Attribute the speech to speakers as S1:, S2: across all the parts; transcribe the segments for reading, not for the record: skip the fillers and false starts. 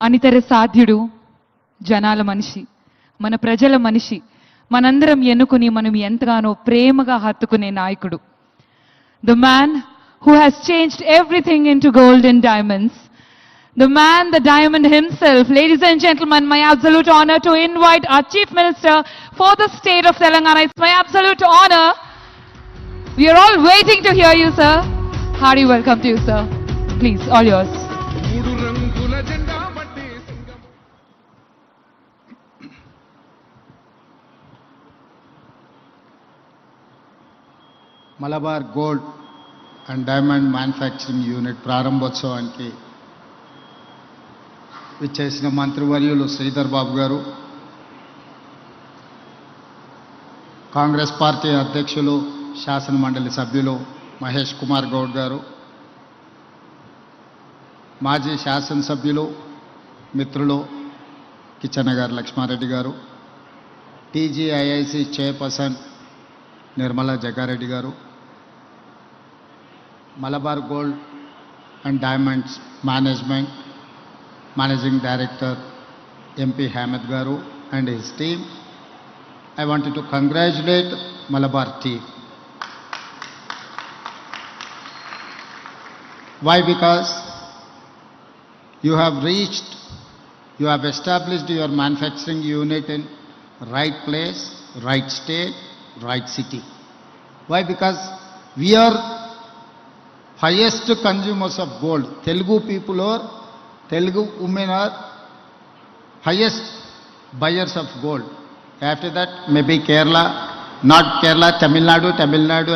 S1: అనితర సాధ్యుడు, జనాల మనిషి, మన ప్రజల మనిషి, మనందరం ఎన్నుకుని మనం ఎంతగానో ప్రేమగా హత్తుకునే నాయకుడు. The man who has changed everything into gold and diamonds. The man, the diamond himself. Ladies and gentlemen, my absolute honor to invite our Chief Minister for the state of Telangana. It's my absolute honor. We are all waiting to hear you, sir. Hearty welcome to you, sir. Please, all yours.
S2: Malabar gold and diamond manufacturing unit ప్రారంభోత్సవానికి విచ్చేసిన మంత్రివర్యులు శ్రీధర్ బాబు గారు, Congress party అధ్యక్షులు శాసన మండలి సభ్యులు మహేష్ కుమార్ గౌడ్ గారు, మాజీ శాసనసభ్యులు మిత్రులు కిచ్చన్న గారు లక్ష్మారెడ్డి గారు, టీజీఐఐసి చైర్పర్సన్ నిర్మలా జగ్గారెడ్డి గారు, Malabar gold and diamonds managing director MP Hamid garu and his team. I wanted to congratulate Malabar team. Why? Because you have established your manufacturing unit in right place, right state, right city. Why? Because we are highest consumers of gold. Telugu people or Telugu women are highest buyers of gold. After that, maybe Kerala, not Kerala, Tamil Nadu,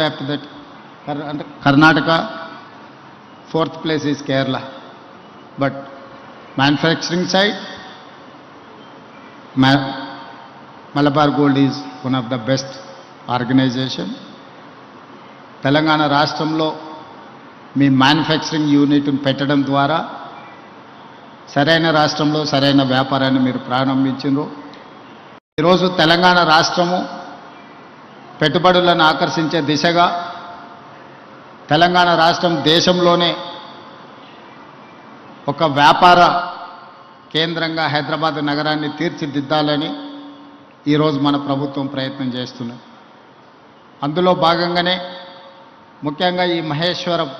S2: after that Karnataka, fourth place is Kerala. But manufacturing side, Malabar Gold is one of the best organization. Telangana రాష్ట్రంలో మీ manufacturing యూనిట్ను పెట్టడం ద్వారా సరైన రాష్ట్రంలో సరైన వ్యాపారాన్ని మీరు ప్రారంభించారు. ఈరోజు తెలంగాణ రాష్ట్రము పెట్టుబడులను ఆకర్షించే దిశగా తెలంగాణ రాష్ట్రం దేశంలోనే ఒక వ్యాపార కేంద్రంగా హైదరాబాద్ నగరాన్ని తీర్చిదిద్దాలని ఈరోజు మన ప్రభుత్వం ప్రయత్నం చేస్తున్నది. అందులో భాగంగానే ముఖ్యంగా ఈ మహేశ్వరం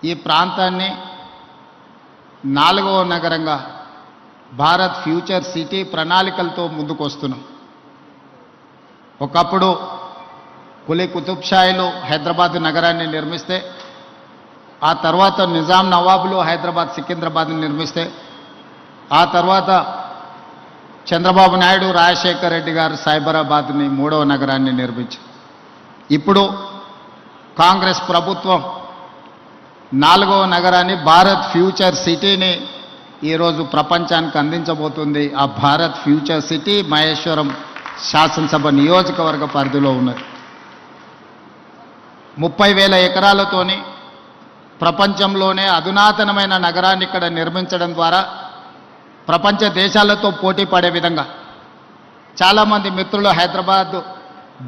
S2: ఈ ప్రాంతాన్ని 4వ నగరంగా భారత్ ఫ్యూచర్ సిటీ ప్రణాళికలతో ముందుకు వస్తున్నాం. ఒకప్పుడు కులీ కుతుబ్ షాయిలు హైదరాబాద్ నగరాన్ని నిర్మిస్తే, ఆ తర్వాత నిజాం నవాబులు హైదరాబాద్ సికింద్రాబాద్ని నిర్మిస్తే, ఆ తర్వాత చంద్రబాబు నాయుడు రాజశేఖర్ రెడ్డి గారు సైబరాబాద్ని 3వ నగరాన్ని నిర్మించారు. ఇప్పుడు కాంగ్రెస్ ప్రభుత్వం 4వ నగరాన్ని భారత్ ఫ్యూచర్ సిటీని ఈరోజు ప్రపంచానికి అందించబోతుంది. ఆ భారత్ ఫ్యూచర్ సిటీ మహేశ్వరం శాసనసభ నియోజకవర్గ పరిధిలో ఉన్నది. 30,000 ఎకరాలతోని ప్రపంచంలోనే అధునాతనమైన నగరాన్ని ఇక్కడ నిర్మించడం ద్వారా ప్రపంచ దేశాలతో పోటీ పడే విధంగా చాలామంది మిత్రులు హైదరాబాద్,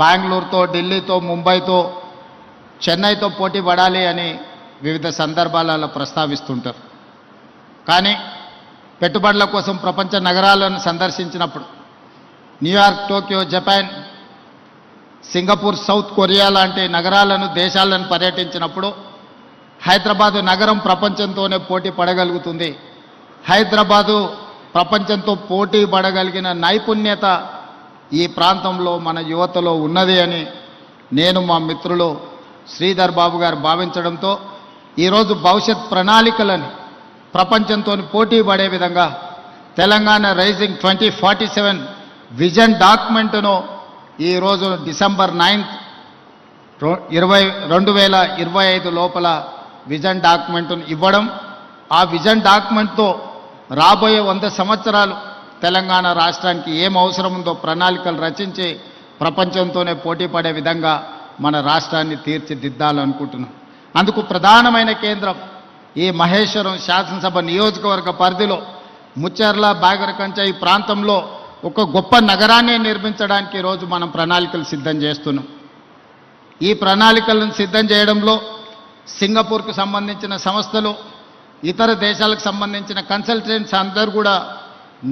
S2: బెంగళూరుతో, ఢిల్లీతో, ముంబైతో, చెన్నైతో పోటీ పడాలి అని వివిధ సందర్భాలలో ప్రస్తావిస్తుంటారు. కానీ పెట్టుబడుల కోసం ప్రపంచ నగరాలను సందర్శించినప్పుడు New York, Tokyo, Japan, Singapore, South Korea లాంటి నగరాలను, దేశాలను పర్యటించినప్పుడు హైదరాబాదు నగరం ప్రపంచంతోనే పోటీ పడగలుగుతుంది. హైదరాబాదు ప్రపంచంతో పోటీ పడగలిగిన నైపుణ్యత ఈ ప్రాంతంలో మన యువతలో ఉన్నది అని నేను, మా మిత్రులు శ్రీధర్ బాబు గారు భావించడంతో ఈరోజు భవిష్యత్ ప్రణాళికలని ప్రపంచంతో పోటీ పడే విధంగా తెలంగాణ రైజింగ్ 2047 విజన్ డాక్యుమెంట్ను ఈరోజు డిసెంబర్ 9, 2025 లోపల విజన్ డాక్యుమెంట్ను ఇవ్వడం, ఆ విజన్ డాక్యుమెంట్తో రాబోయే 100 సంవత్సరాలు తెలంగాణ రాష్ట్రానికి ఏం అవసరం ఉందో ప్రణాళికలు రచించి ప్రపంచంతోనే పోటీ పడే విధంగా మన రాష్ట్రాన్ని తీర్చిదిద్దాలనుకుంటున్నాం. అందుకు ప్రధానమైన కేంద్రం ఈ మహేశ్వరం శాసనసభ నియోజకవర్గ పరిధిలో ముచ్చెర్ల, బాగరకంచ ఈ ప్రాంతంలో ఒక గొప్ప నగరాన్ని నిర్మించడానికి ఈరోజు మనం ప్రణాళికలు సిద్ధం చేస్తున్నాం. ఈ ప్రణాళికలను సిద్ధం చేయడంలో సింగపూర్కు సంబంధించిన సంస్థలు, ఇతర దేశాలకు సంబంధించిన కన్సల్టెంట్స్ అందరూ కూడా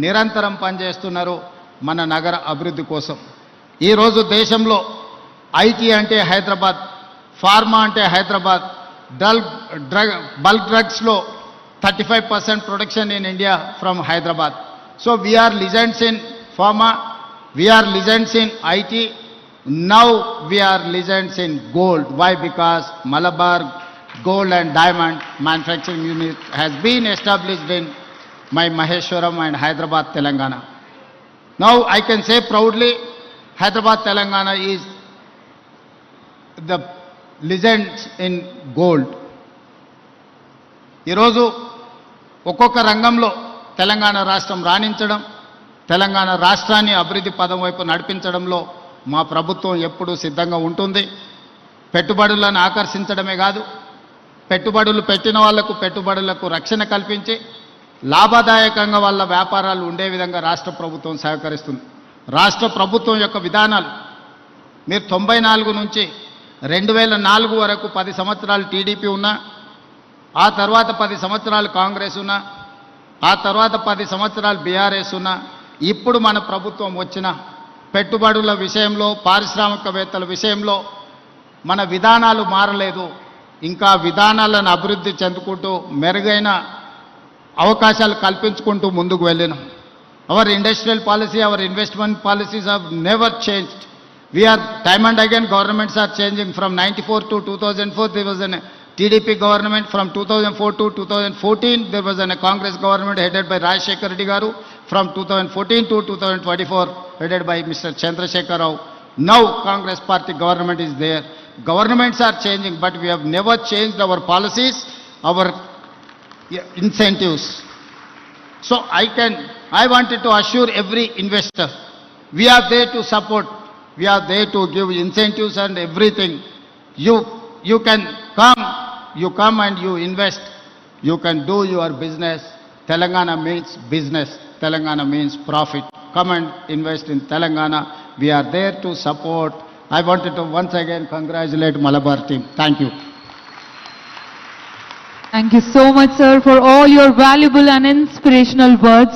S2: నిరంతరం పనిచేస్తున్నారు మన నగర అభివృద్ధి కోసం. ఈరోజు దేశంలో ఐటీ అంటే హైదరాబాద్, ఫార్మా అంటే హైదరాబాద్, బల్క్ డ్రగ్స్లో 35% production in India from Hyderabad. So we are legends in pharma, we are legends in IT. Now we are legends in gold. Why? Because Malabar Gold and Diamond Manufacturing Unit has been established in my Maheshwaram and Hyderabad, Telangana. Now I can say proudly, Hyderabad, Telangana is the legends in gold. ఈరోజు ఒక్కొక్క రంగంలో తెలంగాణ రాష్ట్రం రాణించడం, తెలంగాణ రాష్ట్రాన్ని అభివృద్ధి పదం వైపు నడిపించడంలో మా ప్రభుత్వం ఎప్పుడూ సిద్ధంగా ఉంటుంది. పెట్టుబడులను ఆకర్షించడమే కాదు, పెట్టుబడులు పెట్టిన వాళ్లకు పెట్టుబడులకు రక్షణ కల్పించి లాభదాయకంగా వాళ్ళ వ్యాపారాలు ఉండే విధంగా రాష్ట్ర ప్రభుత్వం సహకరిస్తుంది. రాష్ట్ర ప్రభుత్వం యొక్క విధానాలు మీరు 94 నుంచి 2004 వరకు 10 సంవత్సరాలు టీడీపీ ఉన్నా, ఆ తర్వాత 10 సంవత్సరాలు కాంగ్రెస్ ఉన్నా, ఆ తర్వాత 10 సంవత్సరాలు బీఆర్ఎస్ ఉన్నా, ఇప్పుడు మన ప్రభుత్వం వచ్చిన పెట్టుబడుల విషయంలో, పారిశ్రామికవేత్తల విషయంలో మన విధానాలు మారలేదు. ఇంకా విధానాలను అభివృద్ధి చెందుకుంటూ మెరుగైన అవకాశాలు కల్పించుకుంటూ ముందుకు వెళ్ళినాం. Our industrial policy, our investment policies have never changed. We are time and again governments are changing. From 94 to 2004 there was a TDP government. From 2004 to 2014 there was a Congress government headed by Rajshekar Reddy garu. From 2014 to 2024 headed by Mr. Chandrasekhar Rao. Now Congress party government is there. Governments are changing, but we have never changed our policies, our incentives. So I wanted to assure every investor, we are there to support, we are there to give incentives and everything. You can come and you invest, you can do your business. Telangana means business, Telangana means profit. Come and invest in Telangana. We are there to support. I wanted to once again congratulate Malabar team. Thank you.
S1: Thank you so much, sir, for all your valuable and inspirational words.